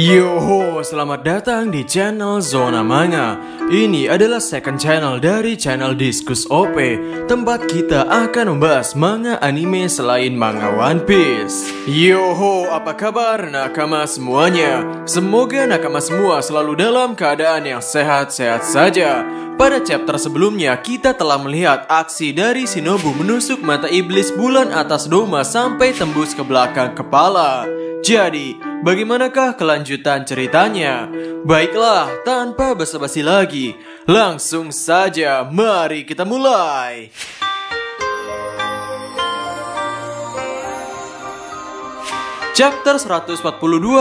Yoho, selamat datang di channel Zona Manga. Ini adalah second channel dari channel Diskus OP, tempat kita akan membahas manga anime selain manga One Piece. Yoho, apa kabar nakama semuanya? Semoga nakama semua selalu dalam keadaan yang sehat-sehat saja. Pada chapter sebelumnya, kita telah melihat aksi dari Shinobu menusuk mata iblis bulan atas Doma sampai tembus ke belakang kepala. Jadi, bagaimanakah kelanjutan ceritanya? Baiklah, tanpa basa-basi lagi, langsung saja mari kita mulai. Chapter 142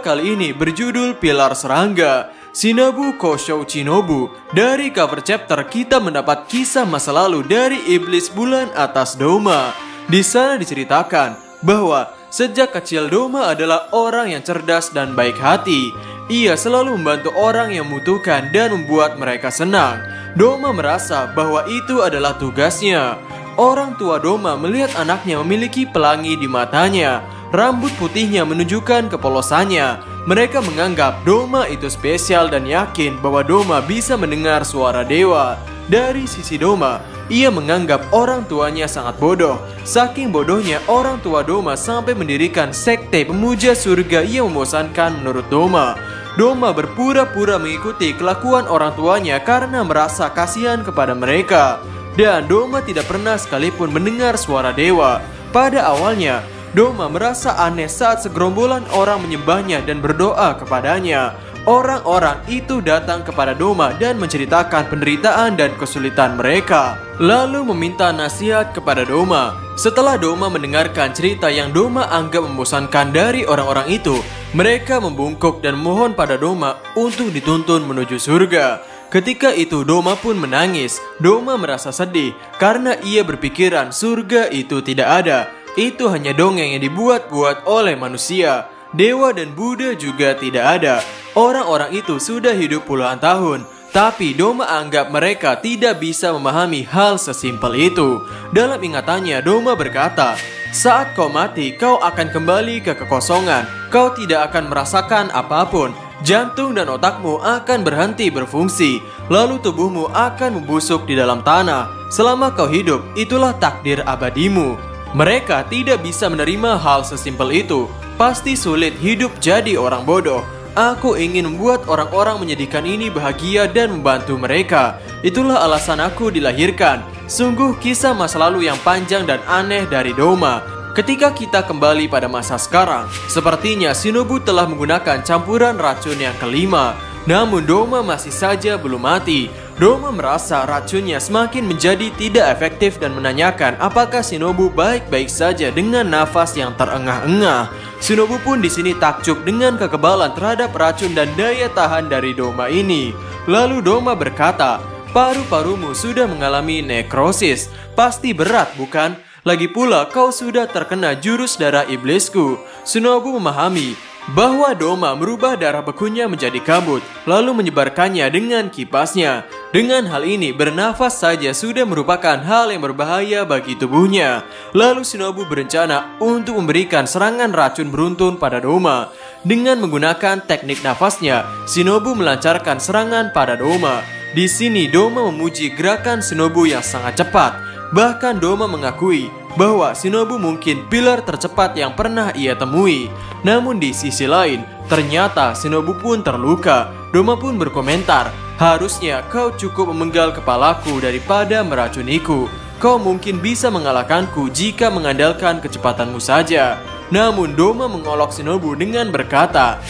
kali ini berjudul Pilar Serangga. Shinobu Koshou Shinobu. Dari cover chapter kita mendapat kisah masa lalu dari iblis bulan atas Doma. Di sana diceritakan bahwa sejak kecil Doma adalah orang yang cerdas dan baik hati. Ia selalu membantu orang yang membutuhkan dan membuat mereka senang. Doma merasa bahwa itu adalah tugasnya. Orang tua Doma melihat anaknya memiliki pelangi di matanya. Rambut putihnya menunjukkan kepolosannya. Mereka menganggap Doma itu spesial dan yakin bahwa Doma bisa mendengar suara dewa. Dari sisi Doma, ia menganggap orang tuanya sangat bodoh. Saking bodohnya orang tua Doma sampai mendirikan sekte pemuja surga yang membosankan menurut Doma. Doma berpura-pura mengikuti kelakuan orang tuanya karena merasa kasihan kepada mereka. Dan Doma tidak pernah sekalipun mendengar suara dewa. Pada awalnya, Doma merasa aneh saat segerombolan orang menyembahnya dan berdoa kepadanya. Orang-orang itu datang kepada Doma dan menceritakan penderitaan dan kesulitan mereka, lalu meminta nasihat kepada Doma. Setelah Doma mendengarkan cerita yang Doma anggap membosankan dari orang-orang itu, mereka membungkuk dan mohon pada Doma untuk dituntun menuju surga. Ketika itu Doma pun menangis. Doma merasa sedih karena ia berpikiran surga itu tidak ada. Itu hanya dongeng yang dibuat-buat oleh manusia. Dewa dan Buddha juga tidak ada. Orang-orang itu sudah hidup puluhan tahun, tapi Doma anggap mereka tidak bisa memahami hal sesimpel itu. Dalam ingatannya, Doma berkata, "Saat kau mati, kau akan kembali ke kekosongan. Kau tidak akan merasakan apapun. Jantung dan otakmu akan berhenti berfungsi. Lalu tubuhmu akan membusuk di dalam tanah. Selama kau hidup, itulah takdir abadimu." Mereka tidak bisa menerima hal sesimpel itu. Pasti sulit hidup jadi orang bodoh. Aku ingin membuat orang-orang menyedihkan ini bahagia dan membantu mereka. Itulah alasan aku dilahirkan. Sungguh kisah masa lalu yang panjang dan aneh dari Doma. Ketika kita kembali pada masa sekarang, sepertinya Shinobu telah menggunakan campuran racun yang kelima. Namun Doma masih saja belum mati. Doma merasa racunnya semakin menjadi tidak efektif dan menanyakan apakah Shinobu baik-baik saja dengan nafas yang terengah-engah. Shinobu pun di sini takjub dengan kekebalan terhadap racun dan daya tahan dari Doma ini. Lalu Doma berkata, "Paru-parumu sudah mengalami nekrosis. Pasti berat, bukan? Lagi pula kau sudah terkena jurus darah iblisku." Shinobu memahami bahwa Doma merubah darah bekunya menjadi kabut, lalu menyebarkannya dengan kipasnya. Dengan hal ini, bernafas saja sudah merupakan hal yang berbahaya bagi tubuhnya. Lalu Shinobu berencana untuk memberikan serangan racun beruntun pada Doma. Dengan menggunakan teknik nafasnya, Shinobu melancarkan serangan pada Doma. Di sini Doma memuji gerakan Shinobu yang sangat cepat. Bahkan Doma mengakui bahwa Shinobu mungkin pilar tercepat yang pernah ia temui. Namun di sisi lain, ternyata Shinobu pun terluka. Doma pun berkomentar, "Harusnya kau cukup memenggal kepalaku daripada meracuniku. Kau mungkin bisa mengalahkanku jika mengandalkan kecepatanmu saja." Namun Doma mengolok Shinobu dengan berkata,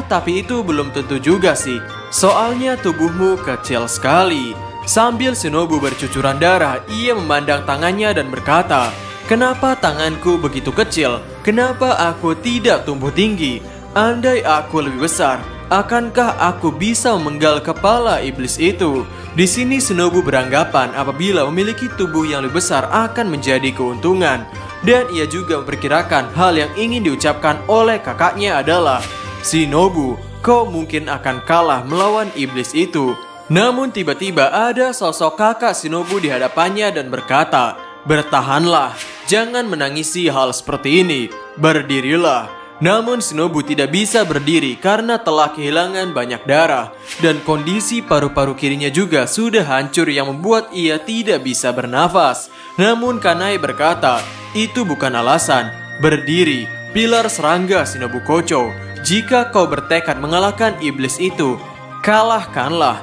"Tapi itu belum tentu juga sih. Soalnya tubuhmu kecil sekali." Sambil Shinobu bercucuran darah, ia memandang tangannya dan berkata, "Kenapa tanganku begitu kecil? Kenapa aku tidak tumbuh tinggi? Andai aku lebih besar, akankah aku bisa memenggal kepala iblis itu?" Di sini Shinobu beranggapan apabila memiliki tubuh yang lebih besar akan menjadi keuntungan. Dan ia juga memperkirakan hal yang ingin diucapkan oleh kakaknya adalah, "Shinobu, kau mungkin akan kalah melawan iblis itu." Namun tiba-tiba ada sosok kakak Shinobu di hadapannya dan berkata, "Bertahanlah, jangan menangisi hal seperti ini, berdirilah." Namun Shinobu tidak bisa berdiri karena telah kehilangan banyak darah dan kondisi paru-paru kirinya juga sudah hancur yang membuat ia tidak bisa bernafas. Namun Kanae berkata, itu bukan alasan. Berdiri, pilar serangga Shinobu Kocho. Jika kau bertekad mengalahkan iblis itu, kalahkanlah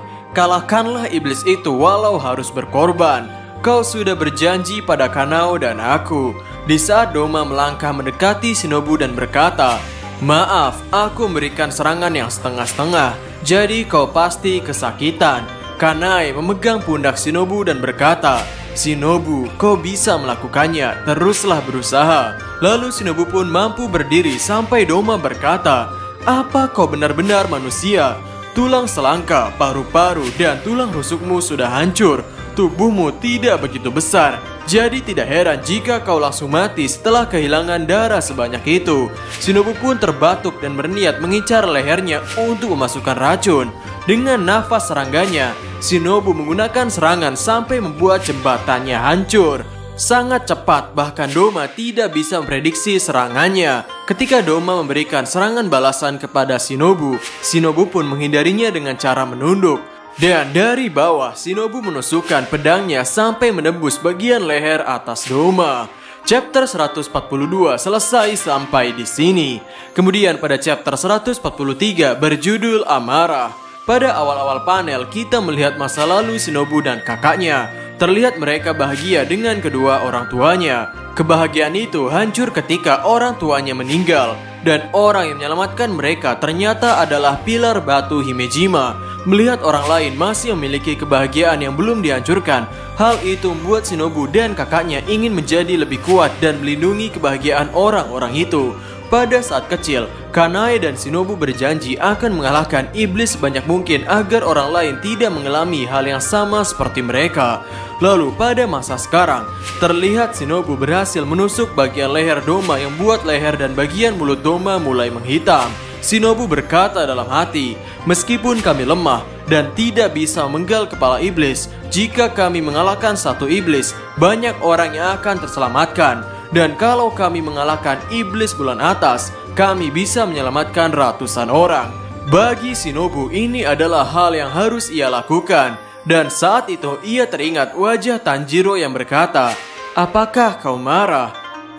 iblis itu walau harus berkorban. Kau sudah berjanji pada Kanao dan aku. Di saat Doma melangkah mendekati Shinobu dan berkata, maaf, aku memberikan serangan yang setengah-setengah, jadi kau pasti kesakitan. Kanae memegang pundak Shinobu dan berkata, Shinobu, kau bisa melakukannya, teruslah berusaha. Lalu Shinobu pun mampu berdiri sampai Doma berkata, apa kau benar-benar manusia? Tulang selangka, paru-paru, dan tulang rusukmu sudah hancur. Tubuhmu tidak begitu besar, jadi tidak heran jika kau langsung mati setelah kehilangan darah sebanyak itu. Shinobu pun terbatuk dan berniat mengincar lehernya untuk memasukkan racun. Dengan nafas serangganya, Shinobu menggunakan serangan sampai membuat jembatannya hancur. Sangat cepat, bahkan Doma tidak bisa memprediksi serangannya. Ketika Doma memberikan serangan balasan kepada Shinobu, Shinobu pun menghindarinya dengan cara menunduk. Dan dari bawah, Shinobu menusukkan pedangnya sampai menembus bagian leher atas Doma. Chapter 142 selesai sampai di sini. Kemudian pada chapter 143 berjudul Amarah. Pada awal-awal panel kita melihat masa lalu Shinobu dan kakaknya. Terlihat mereka bahagia dengan kedua orang tuanya. Kebahagiaan itu hancur ketika orang tuanya meninggal. Dan orang yang menyelamatkan mereka ternyata adalah pilar batu Himejima. Melihat orang lain masih memiliki kebahagiaan yang belum dihancurkan, hal itu membuat Shinobu dan kakaknya ingin menjadi lebih kuat dan melindungi kebahagiaan orang-orang itu. Pada saat kecil, Kanae dan Shinobu berjanji akan mengalahkan iblis sebanyak mungkin agar orang lain tidak mengalami hal yang sama seperti mereka. Lalu pada masa sekarang, terlihat Shinobu berhasil menusuk bagian leher Doma yang membuat leher dan bagian mulut Doma mulai menghitam. Shinobu berkata dalam hati, meskipun kami lemah dan tidak bisa menggal kepala iblis, jika kami mengalahkan satu iblis, banyak orang yang akan terselamatkan. Dan kalau kami mengalahkan iblis bulan atas, kami bisa menyelamatkan ratusan orang. Bagi Shinobu ini adalah hal yang harus ia lakukan. Dan saat itu ia teringat wajah Tanjiro yang berkata, apakah kau marah?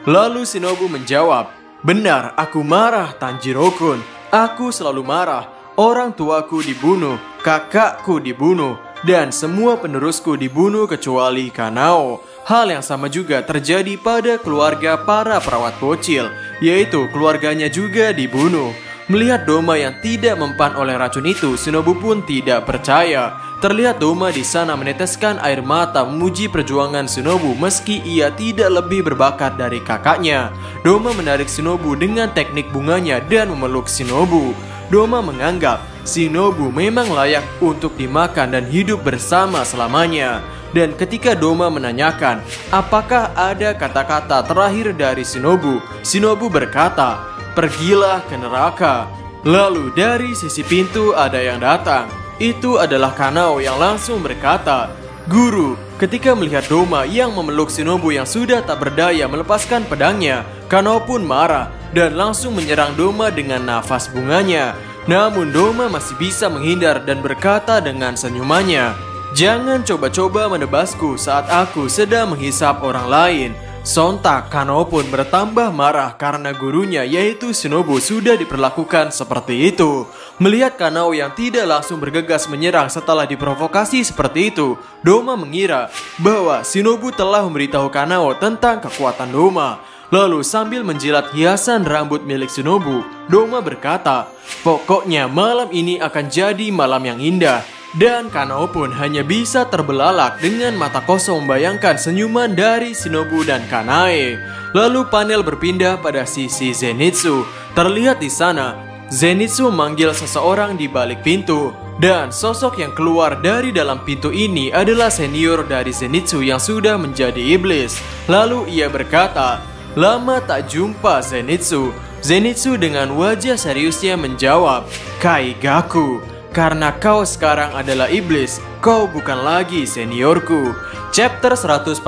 Lalu Shinobu menjawab, benar, aku marah Tanjiro-kun. Aku selalu marah. Orang tuaku dibunuh, kakakku dibunuh, dan semua penerusku dibunuh kecuali Kanao. Hal yang sama juga terjadi pada keluarga para perawat bocil, yaitu keluarganya juga dibunuh. Melihat Doma yang tidak mempan oleh racun itu, Shinobu pun tidak percaya. Terlihat Doma di sana meneteskan air mata memuji perjuangan Shinobu meski ia tidak lebih berbakat dari kakaknya. Doma menarik Shinobu dengan teknik bunganya dan memeluk Shinobu. Doma menganggap Shinobu memang layak untuk dimakan dan hidup bersama selamanya. Dan ketika Doma menanyakan apakah ada kata-kata terakhir dari Shinobu, Shinobu berkata, pergilah ke neraka. Lalu dari sisi pintu ada yang datang. Itu adalah Kanao yang langsung berkata, guru. Ketika melihat Doma yang memeluk Shinobu yang sudah tak berdaya melepaskan pedangnya, Kanao pun marah dan langsung menyerang Doma dengan nafas bunganya. Namun Doma masih bisa menghindar dan berkata dengan senyumannya, jangan coba-coba menebasku saat aku sedang menghisap orang lain. Sontak Kanao pun bertambah marah karena gurunya yaitu Shinobu sudah diperlakukan seperti itu. Melihat Kanao yang tidak langsung bergegas menyerang setelah diprovokasi seperti itu, Doma mengira bahwa Shinobu telah memberitahu Kanao tentang kekuatan Doma. Lalu sambil menjilat hiasan rambut milik Shinobu, Doma berkata, pokoknya malam ini akan jadi malam yang indah. Dan Kanao pun hanya bisa terbelalak dengan mata kosong membayangkan senyuman dari Shinobu dan Kanae. Lalu panel berpindah pada sisi Zenitsu. Terlihat di sana, Zenitsu memanggil seseorang di balik pintu. Dan sosok yang keluar dari dalam pintu ini adalah senior dari Zenitsu yang sudah menjadi iblis. Lalu ia berkata, lama tak jumpa Zenitsu. Zenitsu dengan wajah seriusnya menjawab, Kaigaku. Karena kau sekarang adalah iblis, kau bukan lagi seniorku. Chapter 143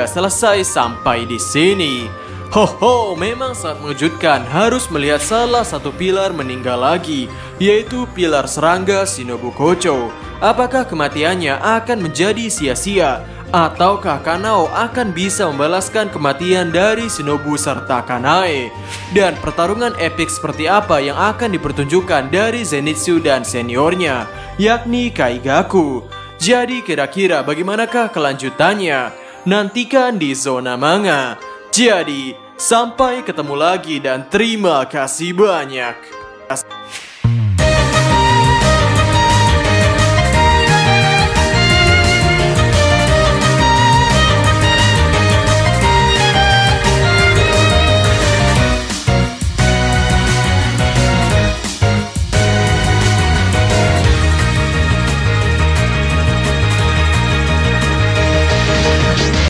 selesai sampai di sini. Ho, memang sangat mengejutkan harus melihat salah satu pilar meninggal lagi, yaitu pilar serangga Shinobu Kocho. Apakah kematiannya akan menjadi sia-sia? Ataukah Kanao akan bisa membalaskan kematian dari Shinobu serta Kanae? Dan pertarungan epik seperti apa yang akan dipertunjukkan dari Zenitsu dan seniornya, yakni Kaigaku? Jadi kira-kira bagaimanakah kelanjutannya? Nantikan di Zona Manga. Jadi, sampai ketemu lagi dan terima kasih banyak.